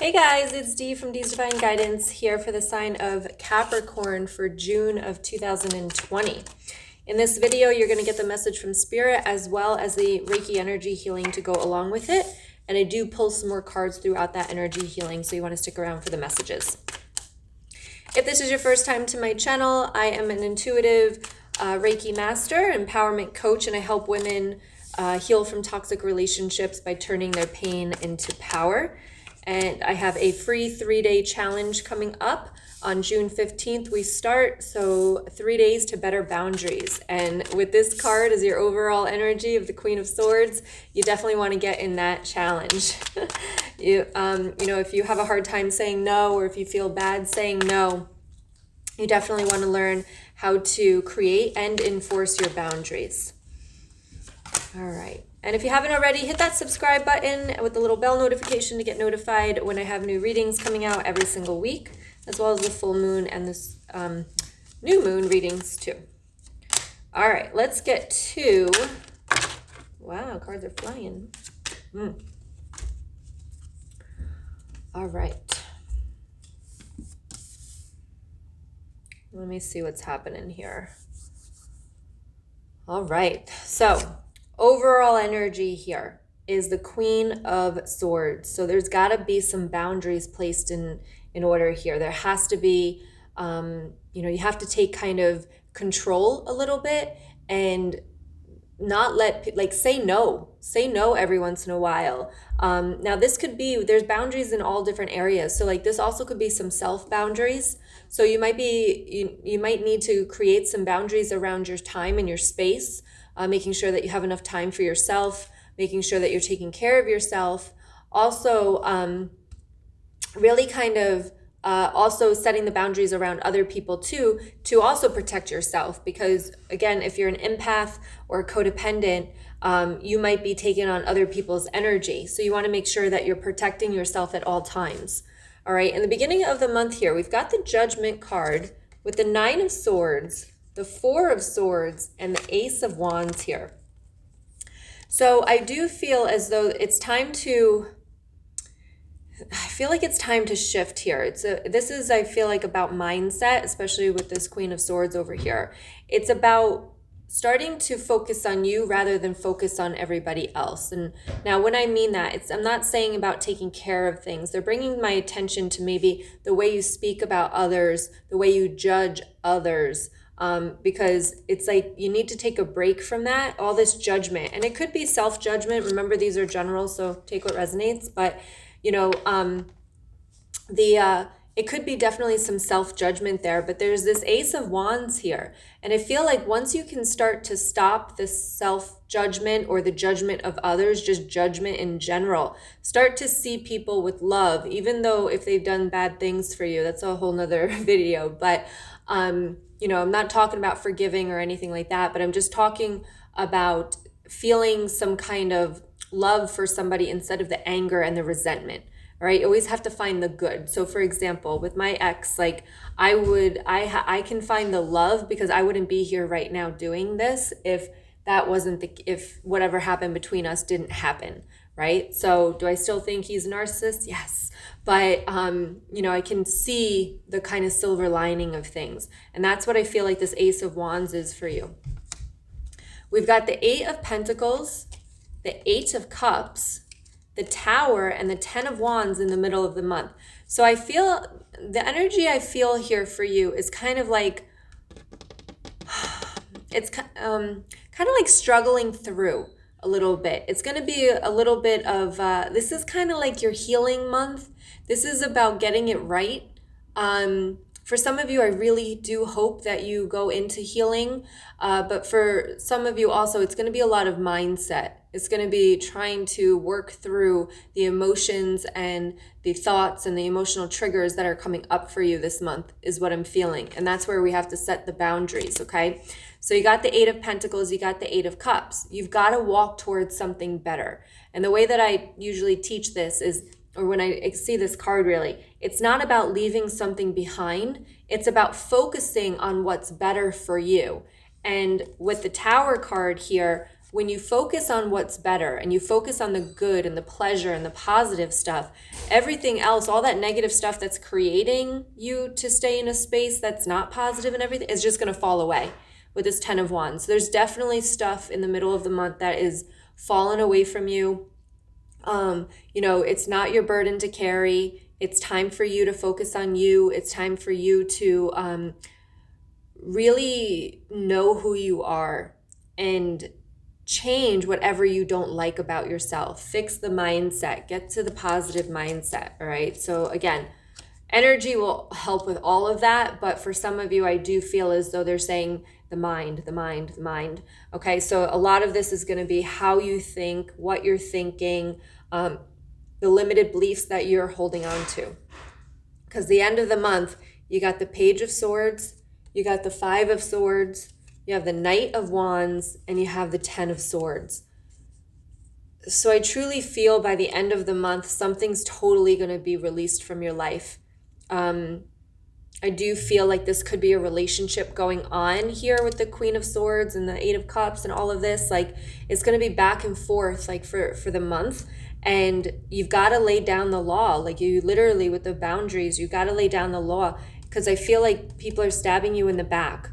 Hey guys, it's Dee from DeesDivineGuidance here for the sign of Capricorn for June of 2020. In this video, you're going to get the message from Spirit as well as the Reiki Energy Healing to go along with it. And I do pull some more cards throughout that energy healing, so you want to stick around for the messages. If this is your first time to my channel, I am an intuitive Reiki master, empowerment coach, and I help women heal from toxic relationships by turning their pain into power. And I have a free 3-day challenge coming up on June 15th. We start, so 3 days to better boundaries. And with this card as your overall energy of the Queen of Swords, you definitely want to get in that challenge. You know, if you have a hard time saying no, or if you feel bad saying no, you definitely want to learn how to create and enforce your boundaries. All right. And if you haven't already, hit that subscribe button with the little bell notification to get notified when I have new readings coming out every single week, as well as the full moon and this new moon readings too. All right, let's get to, wow, cards are flying. All right. Let me see what's happening here. All right, so overall energy here is the Queen of Swords. So there's got to be some boundaries placed in order here. There has to be, you have to take kind of control a little bit and not say no every once in a while. Now this could be, there's boundaries in all different areas. So like this also could be some self boundaries. So you might need to create some boundaries around your time and your space, making sure that you have enough time for yourself, making sure that you're taking care of yourself. Also, really kind of also setting the boundaries around other people too, to also protect yourself. Because again, if you're an empath or a codependent, you might be taking on other people's energy. So you want to make sure that you're protecting yourself at all times. All right, in the beginning of the month here, we've got the Judgment card with the 9 of Swords, the 4 of Swords, and the Ace of Wands here. So I do feel as though it's time to, I feel like it's time to shift here. I feel like about mindset, especially with this Queen of Swords over here. It's about starting to focus on you rather than focus on everybody else. And now when I mean that, I'm not saying about taking care of things. They're bringing my attention to maybe the way you speak about others, the way you judge others, because it's like you need to take a break from that, all this judgment. And it could be self-judgment. Remember, these are general, so take what resonates. But it could be definitely some self-judgment there, but there's this Ace of Wands here. And I feel like once you can start to stop this self-judgment or the judgment of others, just judgment in general, start to see people with love, even though if they've done bad things for you, that's a whole nother video. But, I'm not talking about forgiving or anything like that, but I'm just talking about feeling some kind of love for somebody instead of the anger and the resentment. All right, you always have to find the good. So for example, with my ex, like I can find the love because I wouldn't be here right now doing this if if whatever happened between us didn't happen, right? So do I still think he's a narcissist? Yes. But, I can see the kind of silver lining of things. And that's what I feel like this Ace of Wands is for you. We've got the 8 of Pentacles, the 8 of Cups, the Tower, and the 10 of Wands in the middle of the month. So I feel the energy I feel here for you is kind of like, it's kind of like struggling through a little bit. It's going to be a little bit of, this is kind of like your healing month. This is about getting it right. For some of you, I really do hope that you go into healing. But for some of you also, it's going to be a lot of mindset. It's going to be trying to work through the emotions and the thoughts and the emotional triggers that are coming up for you this month is what I'm feeling. And that's where we have to set the boundaries, okay? So you got the 8 of Pentacles, you got the 8 of Cups. You've got to walk towards something better. And the way that I usually teach this is, or when I see this card really, it's not about leaving something behind. It's about focusing on what's better for you. And with the Tower card here, when you focus on what's better and you focus on the good and the pleasure and the positive stuff, everything else, all that negative stuff that's creating you to stay in a space that's not positive and everything is just going to fall away with this 10 of Wands. There's definitely stuff in the middle of the month that is fallen away from you. It's not your burden to carry. It's time for you to focus on you. It's time for you to really know who you are and change whatever you don't like about yourself. Fix the mindset. Get to the positive mindset, all right? So again, energy will help with all of that, but for some of you, I do feel as though they're saying the mind, the mind, the mind. Okay, so a lot of this is going to be how you think, what you're thinking, the limited beliefs that you're holding on to. Because the end of the month, you got the Page of Swords, you got the 5 of Swords, you have the Knight of Wands, and you have the 10 of Swords. So I truly feel by the end of the month, something's totally going to be released from your life. I do feel like this could be a relationship going on here with the Queen of Swords and the 8 of Cups and all of this. Like, it's going to be back and forth, like for the month. And you've got to lay down the law. Like, you literally, with the boundaries, you got to lay down the law, because I feel like people are stabbing you in the back.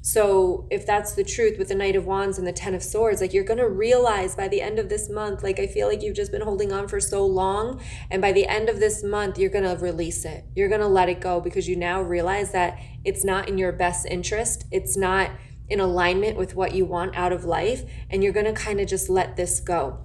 So if that's the truth with the Knight of Wands and the 10 of Swords, like, you're going to realize by the end of this month, like, I feel like you've just been holding on for so long. And by the end of this month, you're going to release it. You're going to let it go, because you now realize that it's not in your best interest. It's not in alignment with what you want out of life. And you're going to kind of just let this go.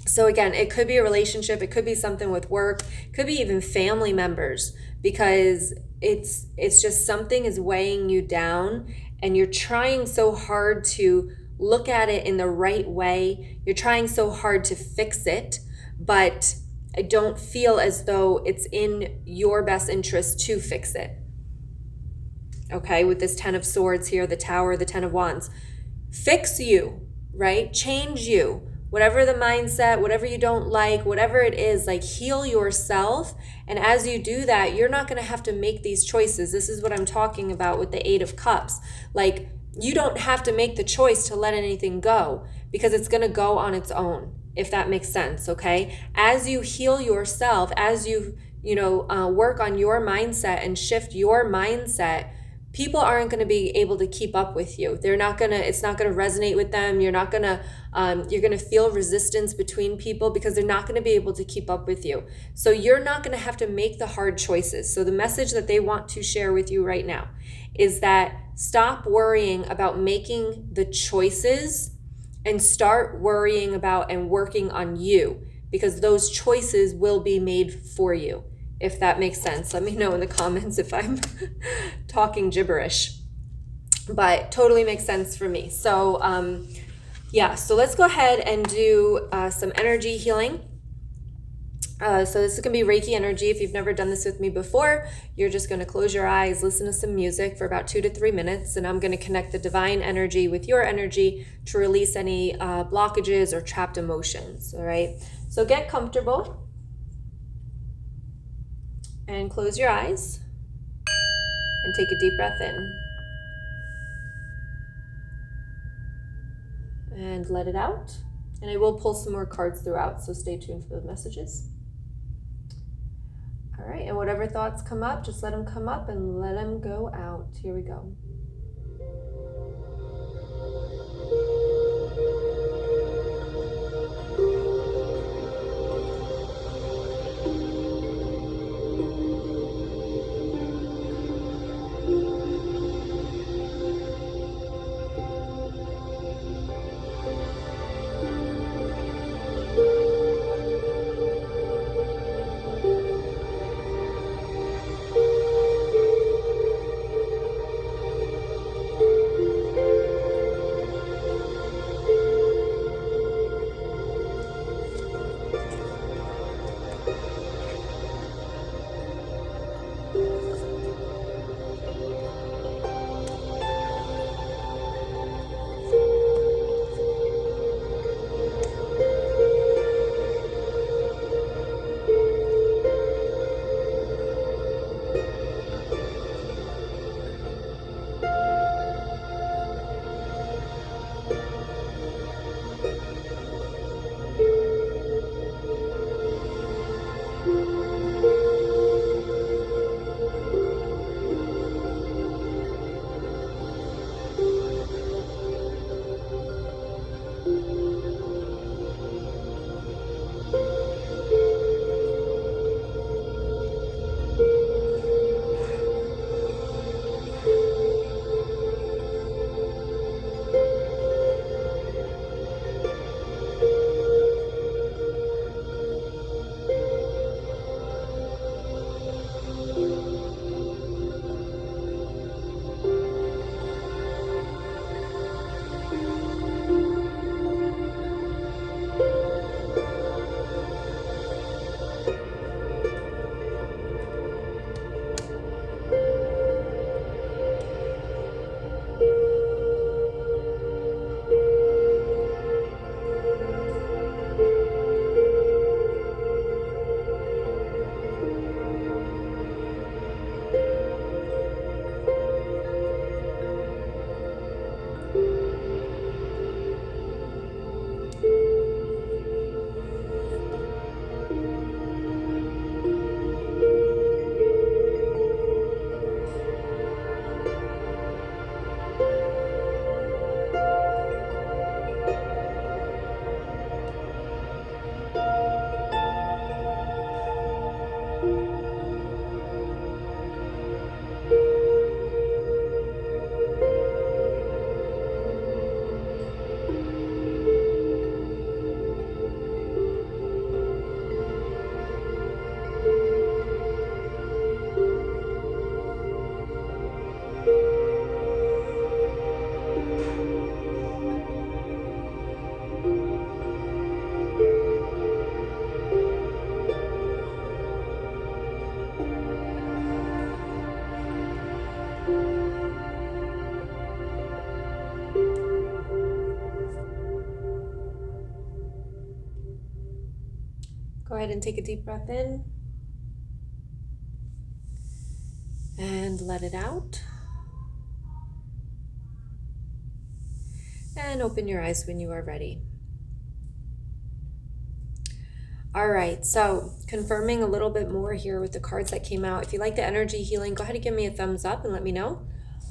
So again, it could be a relationship. It could be something with work. It could be even family members, because it's just something is weighing you down. And you're trying so hard to look at it in the right way. You're trying so hard to fix it, but I don't feel as though it's in your best interest to fix it. Okay, with this 10 of Swords here, the Tower, the 10 of Wands. Fix you, right? Change you. Whatever the mindset, whatever you don't like, whatever it is, like, heal yourself. And as you do that, you're not going to have to make these choices. This is what I'm talking about with the 8 of Cups. Like, you don't have to make the choice to let anything go, because it's going to go on its own, if that makes sense, okay? As you heal yourself, as you work on your mindset and shift your mindset, people aren't going to be able to keep up with you. It's not going to resonate with them. You're going to feel resistance between people, because they're not going to be able to keep up with you. So you're not going to have to make the hard choices. So the message that they want to share with you right now is that stop worrying about making the choices and start worrying about and working on you, because those choices will be made for you. If that makes sense, let me know in the comments if I'm talking gibberish, but totally makes sense for me. So so let's go ahead and do some energy healing. So this is going to be Reiki energy. If you've never done this with me before, you're just going to close your eyes, listen to some music for about 2 to 3 minutes, and I'm going to connect the divine energy with your energy to release any blockages or trapped emotions, all right? So get comfortable. And close your eyes and take a deep breath in. And let it out. And I will pull some more cards throughout, so stay tuned for the messages. All right, and whatever thoughts come up, just let them come up and let them go out. Here we go. ahead and take a deep breath in and let it out. And open your eyes when you are ready. All right, so confirming a little bit more here with the cards that came out. If you like the energy healing, go ahead and give me a thumbs up and let me know.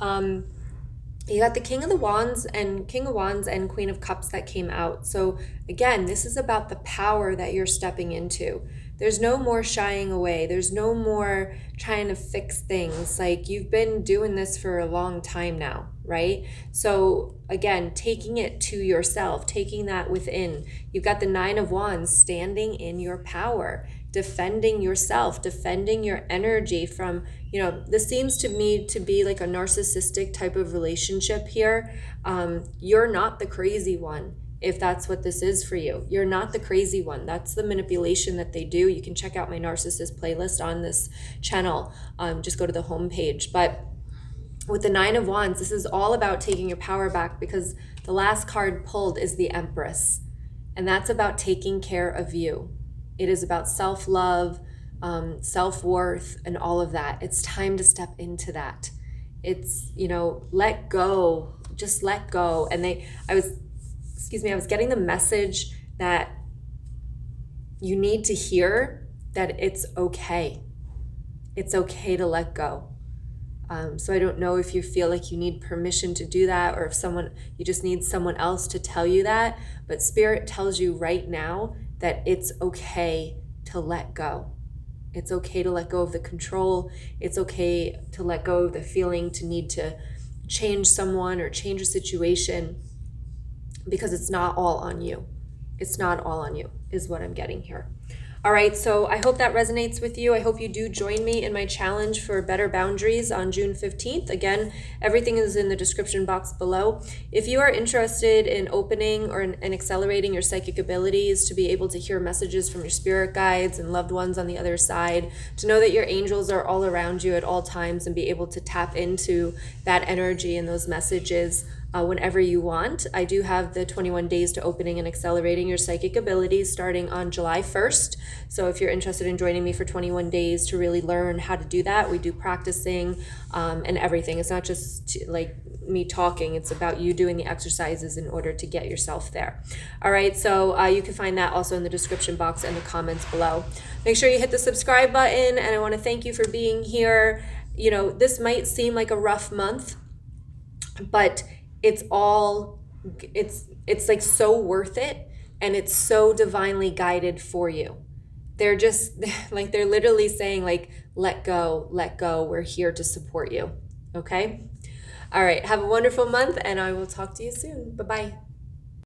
You got the King of Wands and Queen of Cups that came out. So again, this is about the power that you're stepping into. There's no more shying away. There's no more trying to fix things. Like, you've been doing this for a long time now, right? So again, taking it to yourself, taking that within. You've got the Nine of Wands standing in your power, defending yourself, defending your energy from, this seems to me to be like a narcissistic type of relationship here. You're not the crazy one. If that's what this is for you, you're not the crazy one. That's the manipulation that they do. You can check out my narcissist playlist on this channel. Just go to the homepage. But with the Nine of Wands, this is all about taking your power back, because the last card pulled is the Empress. And that's about taking care of you. It is about self-love, self-worth, and all of that. It's time to step into that. It's, let go, just let go. And I was getting the message that you need to hear that it's okay. It's okay to let go. So I don't know if you feel like you need permission to do that, or if you just need someone else to tell you that, but Spirit tells you right now that it's okay to let go. It's okay to let go of the control. It's okay to let go of the feeling to need to change someone or change a situation, because it's not all on you. It's not all on you, is what I'm getting here. All right, so I hope that resonates with you. I hope you do join me in my challenge for better boundaries on June 15th. Again, everything is in the description box below. If you are interested in opening and accelerating your psychic abilities to be able to hear messages from your spirit guides and loved ones on the other side, to know that your angels are all around you at all times and be able to tap into that energy and those messages whenever you want, I do have the 21 days to opening and accelerating your psychic abilities starting on July 1st. So if you're interested in joining me for 21 days to really learn how to do that, we do practicing and everything. It's not just like me talking, it's about you doing the exercises in order to get yourself there. All right, so you can find that also in the description box and the comments below. Make sure you hit the subscribe button, and I want to thank you for being here. This might seem like a rough month, but it's like so worth it, and it's so divinely guided for you. They're literally saying, like, let go, we're here to support you. Okay? All right, have a wonderful month, and I will talk to you soon. Bye-bye.